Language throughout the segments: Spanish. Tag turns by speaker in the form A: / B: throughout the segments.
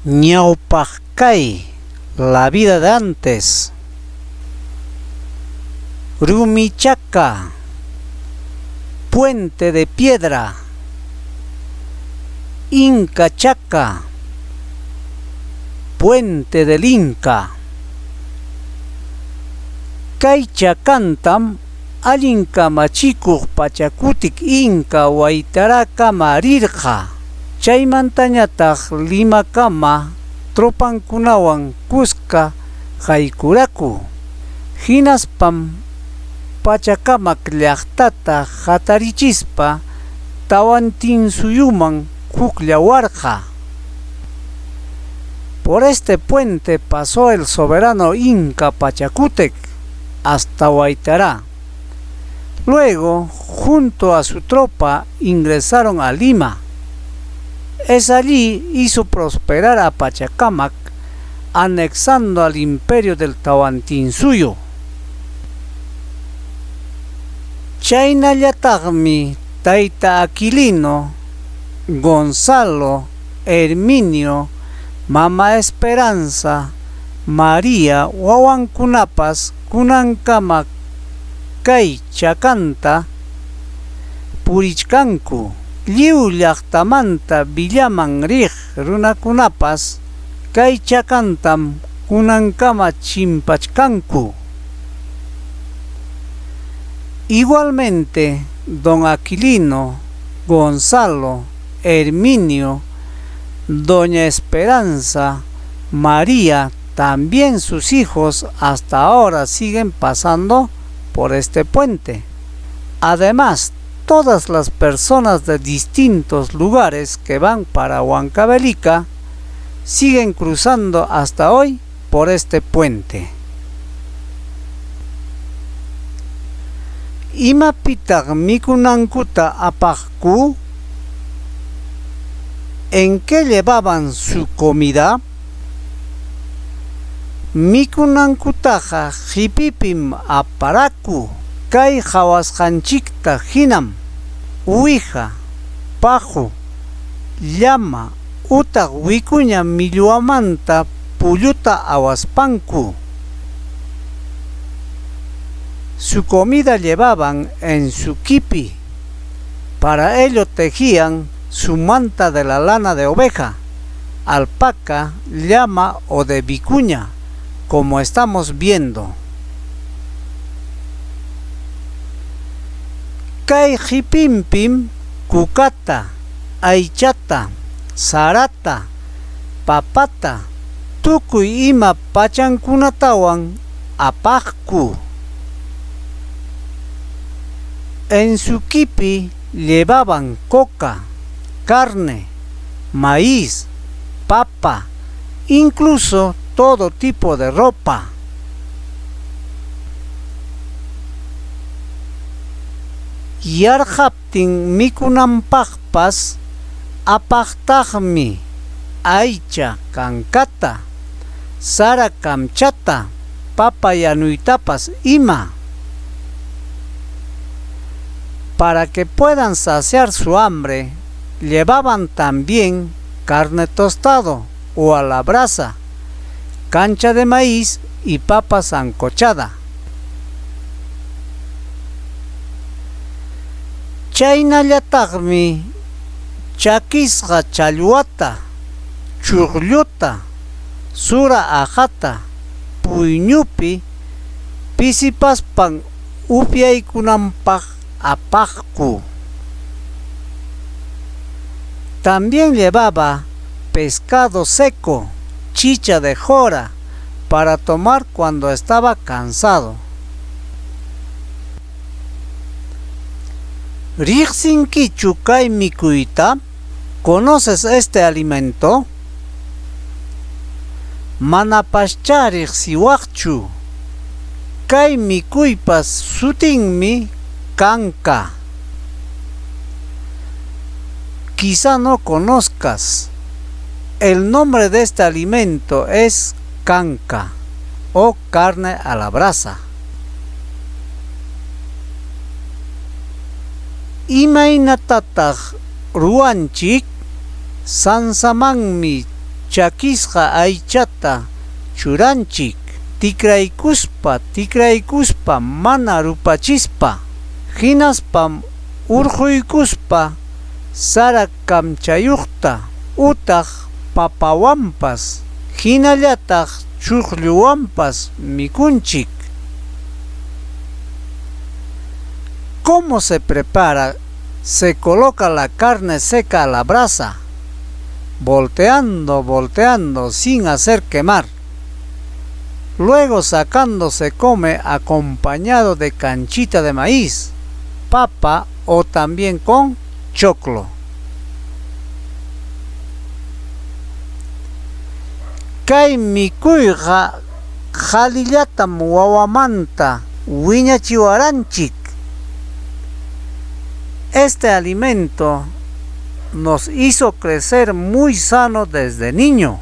A: Ñawpajkay, la vida de antes. Rumichaca, puente de piedra. Inca Chaca, puente del Inca. Kaycha cantam allinka machikuq pachakutik Inca waytaraka marirqa. Chaymantañataq Limakama tropankunawan kuska haykuraku. Hinaspam Pachacamaq llaqtata hatarichispa Tawantinsuyuman hukllawarqa. Por este puente pasó el soberano Inca Pachacútec hasta Huaytará. Luego, junto a su tropa, ingresaron a Lima. Es allí hizo prosperar a Pachacamac, anexando al imperio del Tawantinsuyo. Chaynallataqmi Tayta Aquilino, Gonzalo, Herminio, Mama Esperanza, María wawankunapas kunankama kay chakanta purichkanku. Lliw llaqtamanta villaman riq runakunapas kay chakantam kunankama chimpachkanku. Igualmente, don Aquilino, Gonzalo, Herminio, doña Esperanza, María, también sus hijos hasta ahora siguen pasando por este puente. Además, todas las personas de distintos lugares que van para Huancavelica siguen cruzando hasta hoy por este puente. Imapitaq mikunankuta apaqku, ¿en qué llevaban su comida? Mikunankutaqa hipipim aparaku, kay hawasqanchikta hinam uwiha, paju, llama, utaq wikuña millwamanta pulluta awaspanku. Su comida llevaban en su kipi. Para ello tejían su manta de la lana de oveja, alpaca, llama o de vicuña, como estamos viendo. Kay hipimpim kukata, aychata, sarata, papata, tukuy ima pachankunatawan apaqku. En su kipi llevaban coca, carne, maíz, papa, incluso todo tipo de ropa. Yarhaptin mikunanpaqpas apaqtaqmi aycha kankata, sara kamchata, papa yanuytapas ima. Para que puedan saciar su hambre, llevaban también carne tostado o a la brasa, cancha de maíz y papa sancochada. Chaynallataqmi chakisqa challwata, chuqlluta, sura ajata, puyñupi pisipaspan upyaykunanpaq apaqku. También llevaba pescado seco, chicha de jora, para tomar cuando estaba cansado. Riqsinkichu kay mikuyta? ¿Conoces este alimento? Manapascha riqsiwaqchu. Kay mikuypas sutinmi canca. Quizá no conozcas. El nombre de este alimento es canca o carne a la brasa. Imaynatataq ruwanchik sansamanmi chakisqa aychata churanchik tikraykuspa mana rupachispa hinaspam urquykuspa sara kamchayuqta utaq papawanpas hinallataq chuqlluwanpas mikunchik. ¿Cómo se prepara? Se coloca la carne seca a la brasa, volteando sin hacer quemar. Luego sacando se come acompañado de canchita de maíz, papa o también con choclo. Kay mikuyqa qhalillatam wawamanta wiñachiwaranchik. Este alimento nos hizo crecer muy sano desde niño.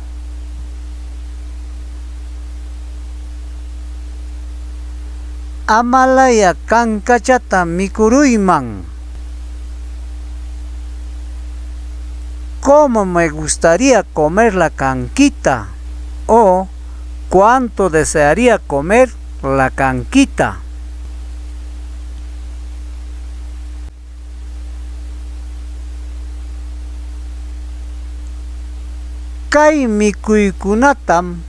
A: Amalaya kankachata mikuruyman. ¿Cómo me gustaría comer la canquita? O ¿cuánto desearía comer la canquita? Kay mikuykunatam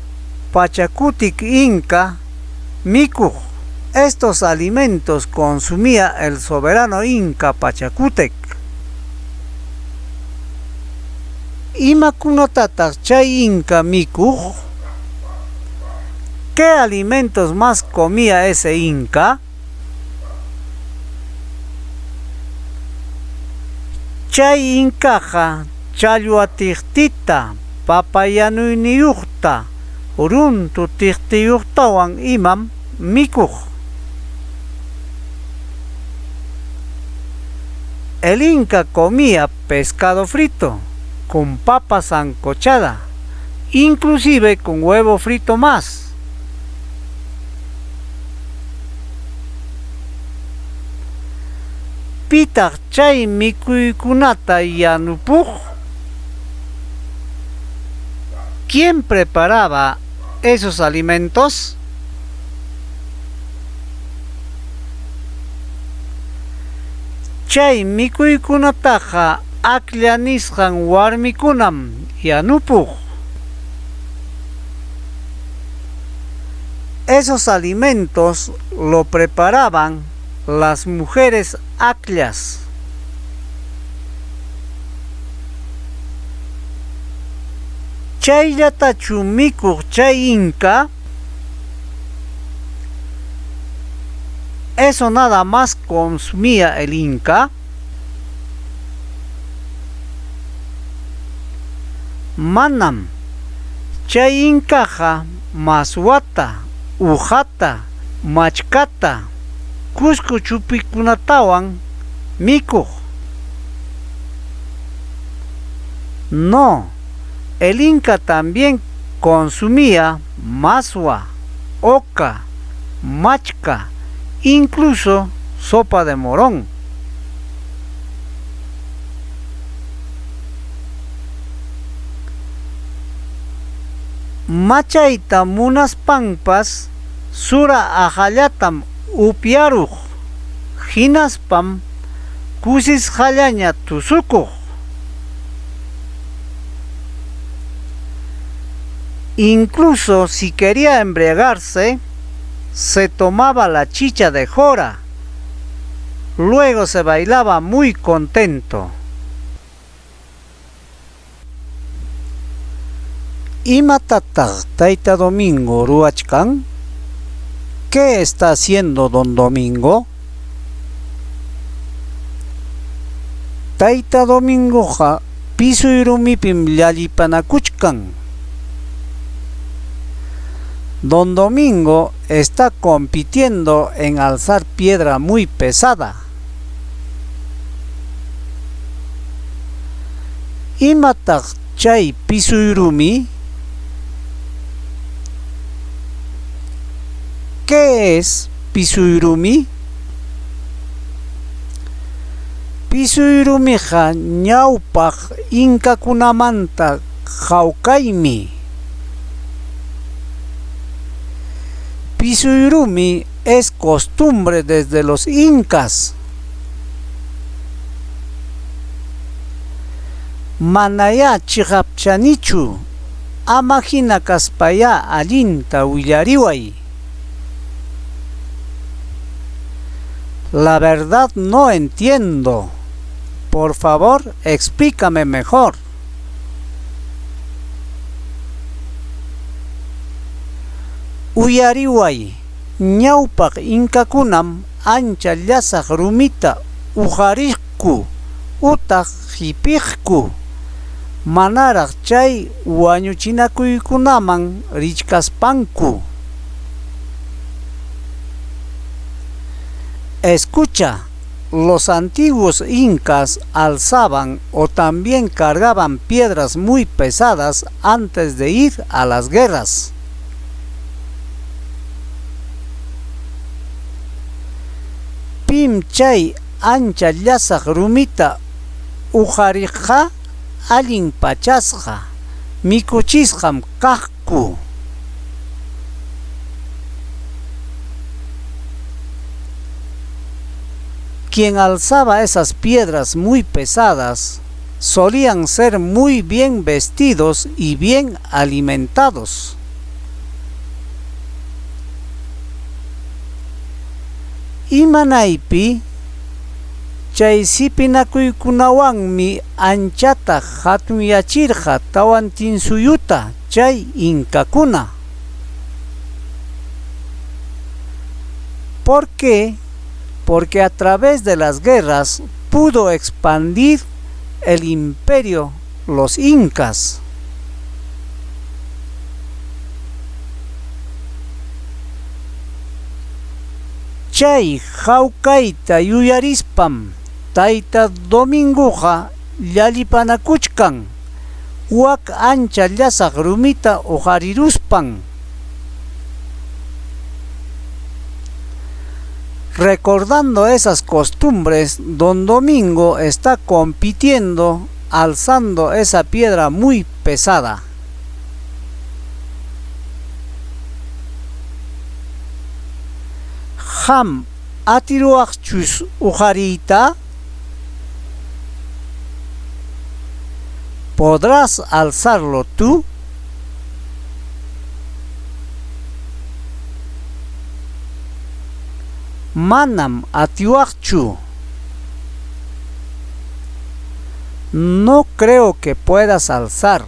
A: Pachakutik Inca mikuq. Estos alimentos consumía el soberano Inca Pachacútec. Imakunatataq chay Inca mikuq? ¿Qué alimentos más comía ese Inca? Chay Incaqa challwatiqtita papayanuyniyuqta uruntu tiqtiyuqtawan imam mikuq. El Inca comía pescado frito con papa sancochada, inclusive con huevo frito más. Pitaq chay mikuykunata yanupuq? ¿Quién preparaba esos alimentos? Chay mikuykunataqa aqlla nisqan warmikunam yanupuq. Esos alimentos lo preparaban las mujeres aqllas. Chayllatachu mikuq chay Inca? ¿Eso nada más consumía el Inca? Manam. Chay Incaqa maswata, ujata, machkata, cusco chupikunatawan mikuq. No, el Inca también consumía maswa, oca, machca, incluso sopa de morón. Machayta munaspanpas sura ajallatam upyaruq, hinaspam kusis hallaña tusukuq. Incluso si quería embriagarse, se tomaba la chicha de jora. Luego se bailaba muy contento. ¿Imatataq Tayta Domingo ruachkan? ¿Qué está haciendo don Domingo? Tayta Domingoqa pisuyrumipim llallipanakuchkan. Don Domingo está compitiendo en alzar piedra muy pesada. ¿Imataq chay pisuyrumi? ¿Qué es pisuyrumi? Pisuyrumiqa ñawpaq inkakunamanta Hawkaimi. Pisuyurumi es costumbre desde los incas. Manaya chihapchanichu, amajina kaspaya allinta willariway. La verdad no entiendo. Por favor, explícame mejor. Uyariway, ñawpaq inkakunam ancha llasaq rumita ujarikku utaq hipiqku. Manaraq chay wañuchinakuykunaman richkaspanku. Escucha, los antiguos incas alzaban o también cargaban piedras muy pesadas antes de ir a las guerras. Pim chay ancha llasaq rumita ujarikqa allin pachasqa, mikuchisqam kaqku. Quien alzaba esas piedras muy pesadas solían ser muy bien vestidos y bien alimentados. Imanaypi chay sipinakuykunawanmi anchata hatunyachirqa tawantinsuyuta chay inkakuna. ¿Por qué? Porque a través de las guerras pudo expandir el imperio los incas. Chay hawkayta yuyarispam Tayta Dominguqa llallipanakuchkan, wak ancha llasaq rumita ujariruspan. Recordando esas costumbres, Don Domingo está compitiendo alzando esa piedra muy pesada. Ham atiruaqchus ujarita. ¿Podrás alzarlo tú? Manam atiuaqchu. No creo que puedas alzar.